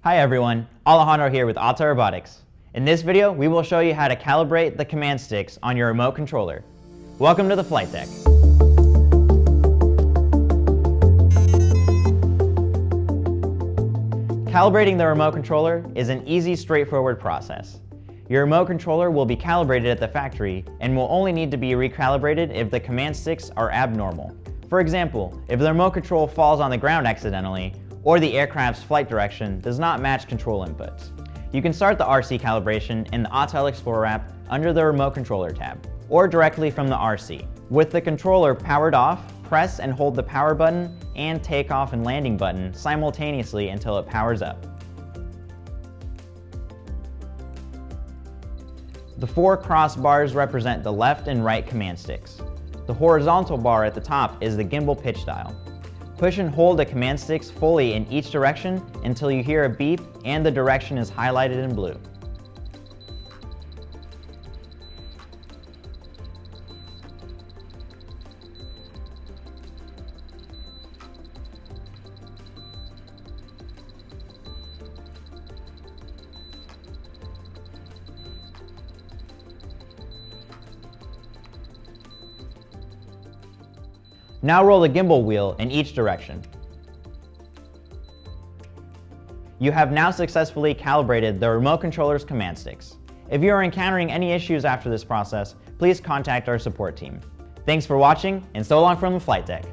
Hi everyone, Alejandro here with Autel Robotics. In this video, we will show you how to calibrate the command sticks on your remote controller. Welcome to the flight deck. Calibrating the remote controller is an easy, straightforward process. Your remote controller will be calibrated at the factory and will only need to be recalibrated if the command sticks are abnormal. For example, if the remote control falls on the ground accidentally, or the aircraft's flight direction does not match control inputs. You can start the RC calibration in the Autel Explorer app under the Remote Controller tab, or directly from the RC. With the controller powered off, press and hold the power button and takeoff and landing button simultaneously until it powers up. The four crossbars represent the left and right command sticks. The horizontal bar at the top is the gimbal pitch dial. Push and hold the command sticks fully in each direction until you hear a beep and the direction is highlighted in blue. Now roll the gimbal wheel in each direction. You have now successfully calibrated the remote controller's command sticks. If you are encountering any issues after this process, please contact our support team. Thanks for watching, and so long from the flight deck.